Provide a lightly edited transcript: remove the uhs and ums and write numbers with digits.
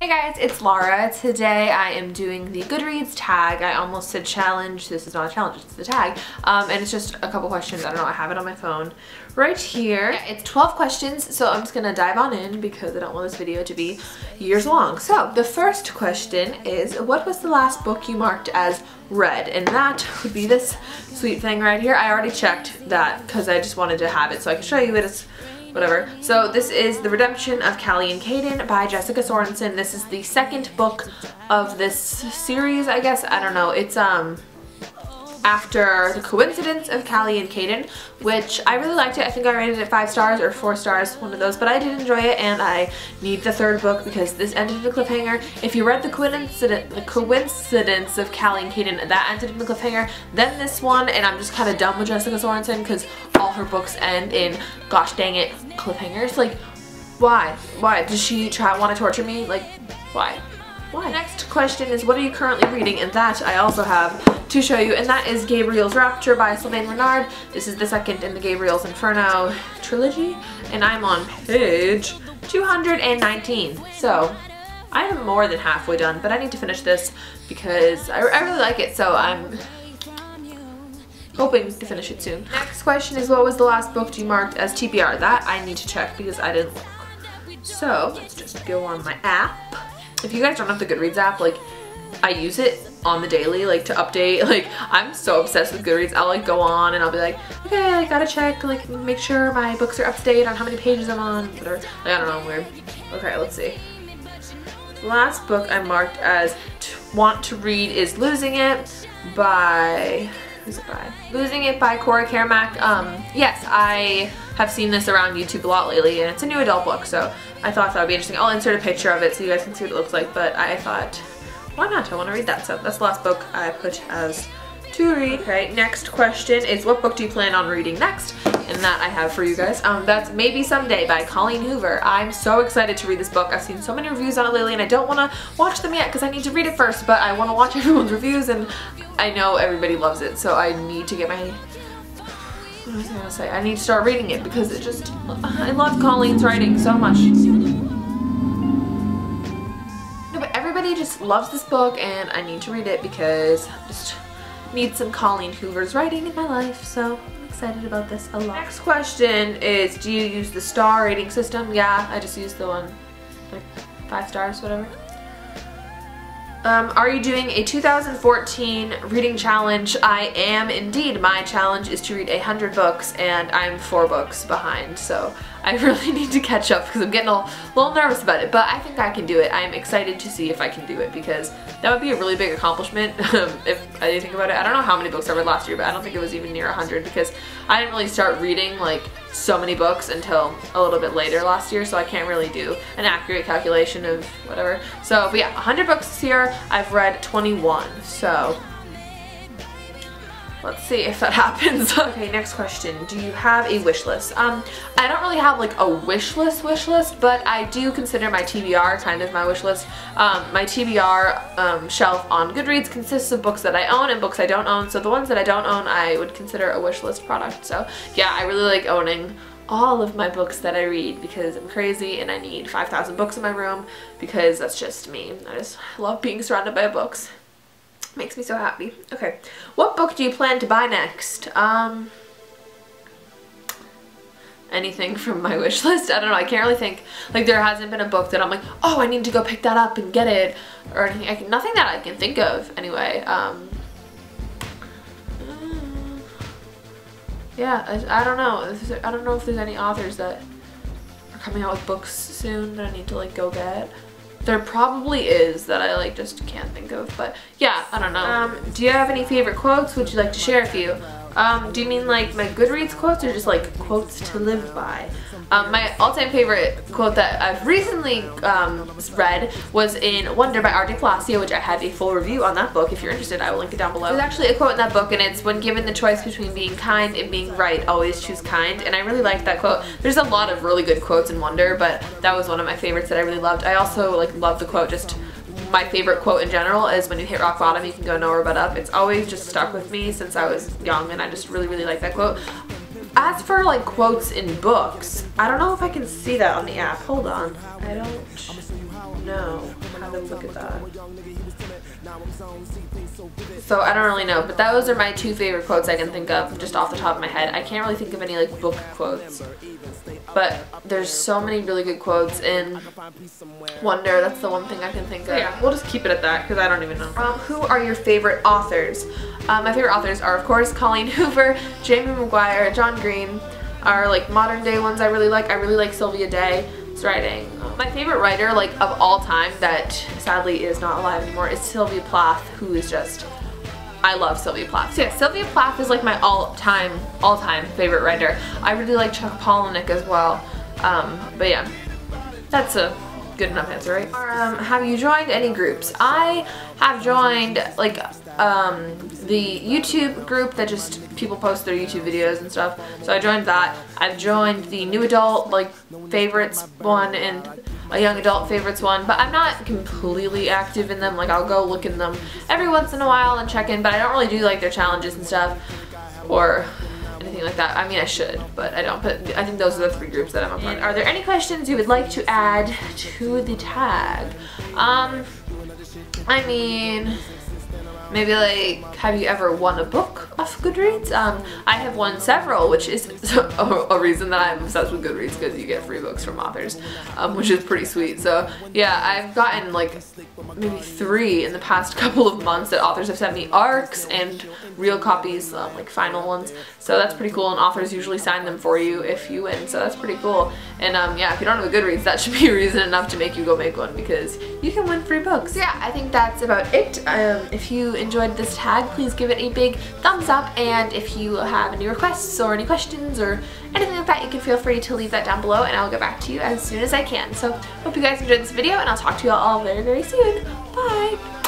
Hey guys, it's Laura. Today I am doing the Goodreads tag. I almost said challenge. This is not a challenge, it's the tag. And it's just a couple questions. I don't know, I have it on my phone right here. Yeah, it's 12 questions, so I'm just gonna dive on in because I don't want this video to be years long. So the first question is, what was the last book you marked as read? And that would be this sweet thing right here. I already checked that because I just wanted to have it so I can show you it. It's whatever. So this is The Redemption of Callie and Caden by Jessica Sorensen. This is the second book of this series, I guess. I don't know. It's after The Coincidence of Callie and Caden, which I really liked it. I think I rated it 5 stars or 4 stars, one of those, but I did enjoy it, and I need the third book because this ended in a cliffhanger. If you read The Coincidence of Callie and Caden, that ended in a cliffhanger, then this one, and I'm just kind of done with Jessica Sorensen because all her books end in, gosh dang it, cliffhangers. Like, why? Why? Does she want to torture me? Like, why? Why? Next question is, what are you currently reading? And that I also have to show you, and that is Gabriel's Rapture by Sylvain Renard. This is the second in the Gabriel's Inferno trilogy, and I'm on page 219. So I am more than halfway done, but I need to finish this because I really like it, so I'm hoping to finish it soon. Next question is, what was the last book you marked as TBR? That I need to check because I didn't look. So let's just go on my app. If you guys don't have the Goodreads app, like, I use it on the daily, like, to update. Like, I'm so obsessed with Goodreads. I'll, like, go on and I'll be like, okay, I gotta check, like, make sure my books are up to date on how many pages I'm on, whatever. Like, I don't know, weird. Okay, let's see. Last book I marked as want to read is Losing It by... who's it by? Losing It by Cora Carmack. Yes, I have seen this around YouTube a lot lately, and it's a new adult book, so I thought that would be interesting. I'll insert a picture of it so you guys can see what it looks like, but I thought, why not? I want to read that, so that's the last book I put as to read. Okay, next question is, what book do you plan on reading next? And that I have for you guys. That's Maybe Someday by Colleen Hoover. I'm so excited to read this book. I've seen so many reviews on it lately, and I don't want to watch them yet because I need to read it first, but I want to watch everyone's reviews, and I know everybody loves it, so I need to get my... what was I gonna say? I need to start reading it because it just... I love Colleen's writing so much. No, but everybody just loves this book, and I need to read it because I just need some Colleen Hoover's writing in my life, so I'm excited about this a lot. Next question is, do you use the star rating system? Yeah, I just use the one, like 5 stars, whatever. Are you doing a 2014 reading challenge? I am indeed. My challenge is to read 100 books, and I'm 4 books behind, so I really need to catch up because I'm getting a little nervous about it, but I think I can do it. I'm excited to see if I can do it because that would be a really big accomplishment if I think about it. I don't know how many books I read last year, but I don't think it was even near 100 because I didn't really start reading like so many books until a little bit later last year, so I can't really do an accurate calculation of whatever. So, but yeah, 100 books this year. I've read 21, so let's see if that happens. Okay, next question. Do you have a wish list? I don't really have like a wish list, but I do consider my TBR kind of my wish list. My TBR shelf on Goodreads consists of books that I own and books I don't own, so the ones that I don't own I would consider a wish list product. So yeah, I really like owning all of my books that I read because I'm crazy and I need 5,000 books in my room because that's just me. I just love being surrounded by books. Makes me so happy. Okay, what book do you plan to buy next? Anything from my wish list? I don't know, I can't really think. Like, there hasn't been a book that I'm like, oh, I need to go pick that up and get it, or anything. Nothing that I can think of, anyway. Yeah, I don't know. I don't know if there's any authors that are coming out with books soon that I need to, like, go get. There probably is that I like just can't think of, but yeah, I don't know. Do you have any favorite quotes? Would you like to share a few? Do you mean like my Goodreads quotes or just like quotes to live by? My all-time favorite quote that I've recently read was in Wonder by Arte Palacio, which I have a full review on that book. If you're interested, I will link it down below. There's actually a quote in that book, and it's, when given the choice between being kind and being right, always choose kind, and I really liked that quote. There's a lot of really good quotes in Wonder, but that was one of my favorites that I really loved. I also like love the quote, just my favorite quote in general is, when you hit rock bottom, you can go nowhere but up. It's always just stuck with me since I was young, and I just really like that quote. As for like quotes in books, I don't know if I can see that on the app. Hold on. I don't know how to look at that. So I don't really know, but those are my 2 favorite quotes I can think of just off the top of my head. I can't really think of any like book quotes, but there's so many really good quotes in Wonder. That's the one thing I can think of. Yeah, we'll just keep it at that because I don't even know. Who are your favorite authors? My favorite authors are, of course, Colleen Hoover, Jamie Maguire, John Green are like modern day ones I really like. I really like Sylvia Day's writing. My favorite writer like of all time that sadly is not alive anymore is Sylvia Plath, who is just, I love Sylvia Plath. So yeah, Sylvia Plath is like my all-time favorite writer. I really like Chuck Palahniuk as well. But yeah, that's a good enough answer, right? Have you joined any groups? I have joined like the YouTube group that just people post their YouTube videos and stuff. So I joined that. I've joined the new adult like favorites one and a young adult favorites one, but I'm not completely active in them. Like I'll go look in them every once in a while and check in, but I don't really do like their challenges and stuff or anything like that. I mean, I should, but I don't. But I think those are the 3 groups that I'm a part of. Are there any questions you would like to add to the tag? I mean, maybe like, have you ever won a book off Goodreads? I have won several, which is a reason that I'm obsessed with Goodreads, because you get free books from authors, which is pretty sweet. So yeah, I've gotten like maybe 3 in the past couple of months that authors have sent me ARCs and real copies, like final ones. So that's pretty cool, and authors usually sign them for you if you win, so that's pretty cool. And yeah, if you don't have a Goodreads, that should be reason enough to make you go make one, because you can win free books. Yeah, I think that's about it. If you enjoyed this tag, please give it a big thumbs up, and if you have any requests or any questions or anything like that, you can feel free to leave that down below and I'll get back to you as soon as I can. So hope you guys enjoyed this video, and I'll talk to you all very, very soon. Bye!